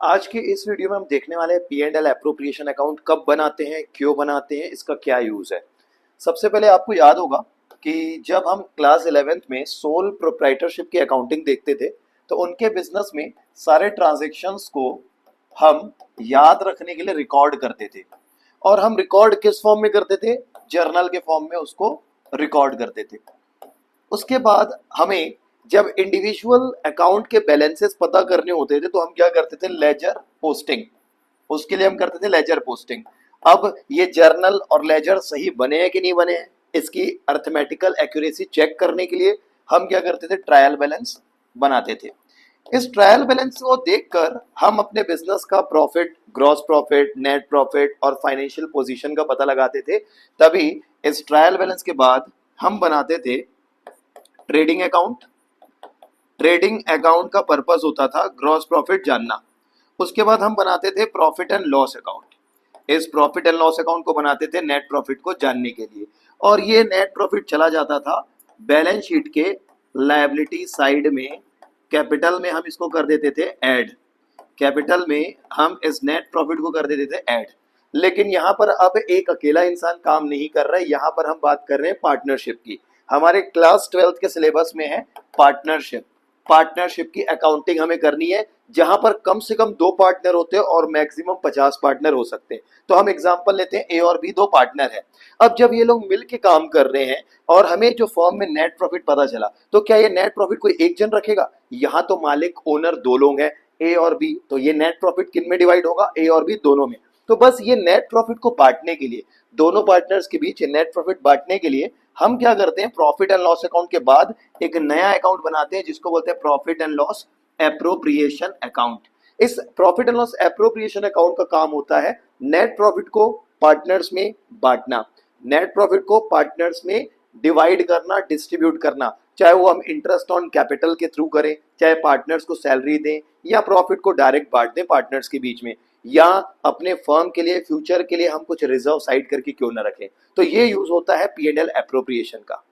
आज के इस वीडियो में हम देखने वाले हैं P&L एप्रोप्रिएशन अकाउंट कब बनाते हैं, क्यों बनाते हैं, इसका क्या यूज है। सबसे पहले आपको याद होगा कि जब हम क्लास 11th में सोल प्रोप्राइटरशिप की अकाउंटिंग देखते थे तो उनके बिजनेस में सारे ट्रांजैक्शंस को हम याद रखने के लिए रिकॉर्ड करते थे। और हम रिकॉर्ड किस फॉर्म में करते थे? जर्नल के फॉर्म में उसको रिकॉर्ड करते थे। उसके बाद हमें जब इंडिविजुअल अकाउंट के बैलेंसेस पता करने होते थे तो हम क्या करते थे? Ledger posting. उसके लिए हम करते थे लेजर पोस्टिंग। अब ये जर्नल और लेजर सही बने हैं कि नहीं बने हैं, इसकी अर्थमेटिकल एक्यूरेसी चेक करने के लिए हम क्या करते थे? ट्रायल बैलेंस बनाते थे। इस ट्रायल बैलेंस को देखकर हम अपने बिजनेस का profit, gross profit, net profit और फाइनेंशियल पोजीशन का पता लगाते थे। तभी इस ट्रायल बैलेंस के बाद हम बनाते थे ट्रेडिंग अकाउंट। ट्रेडिंग अकाउंट का पर्पस होता था ग्रॉस प्रॉफिट जानना। उसके बाद हम बनाते थे प्रॉफिट एंड लॉस अकाउंट। इस प्रॉफिट एंड लॉस अकाउंट को बनाते थे नेट प्रॉफिट को जानने के लिए। और ये नेट प्रॉफिट चला जाता था बैलेंस शीट के लायबिलिटी साइड में। कैपिटल में हम इसको कर देते थे ऐड। कैपिटल में हम इस नेट प्रॉफिट को कर देते थे ऐड। लेकिन यहाँ पर अब एक अकेला इंसान काम नहीं कर रहा है, यहाँ पर हम बात कर रहे हैं पार्टनरशिप की। हमारे क्लास 12th के सिलेबस में है पार्टनरशिप। पार्टनरशिप की अकाउंटिंग हमें करनी है, जहां पर कम से कम 2 पार्टनर होते हैं और मैक्सिमम 50 पार्टनर हो सकते हैं। तो हम एग्जांपल लेते हैं, ए और बी 2 पार्टनर है। अब जब ये लोग मिल के काम कर रहे हैं और हमें जो फर्म में नेट प्रॉफिट पता चला, तो क्या ये नेट प्रॉफिट कोई एक जन रखेगा? यहाँ तो मालिक ओनर 2 लोग हैं, ए और बी। तो ये नेट प्रॉफिट किन में डिवाइड होगा? ए और बी दोनों में। तो बस ये नेट प्रॉफिट को बांटने के लिए, दोनों पार्टनर्स के बीच नेट प्रॉफिट बांटने के लिए हम क्या करते हैं? प्रॉफिट एंड लॉस अकाउंट के बाद एक नया अकाउंट बनाते हैं जिसको बोलते हैं profit and loss appropriation account. इस profit and loss appropriation account का काम होता है नेट प्रॉफिट को पार्टनर्स में बांटना, नेट प्रॉफिट को पार्टनर्स में डिवाइड करना, डिस्ट्रीब्यूट करना। चाहे वो हम इंटरेस्ट ऑन कैपिटल के थ्रू करें, चाहे पार्टनर्स को सैलरी दें, या प्रॉफिट को डायरेक्ट बांट दें पार्टनर्स के बीच में, या अपने फर्म के लिए, फ्यूचर के लिए हम कुछ रिजर्व साइड करके क्यों ना रखें। तो ये यूज होता है P&L एप्रोप्रिएशन का।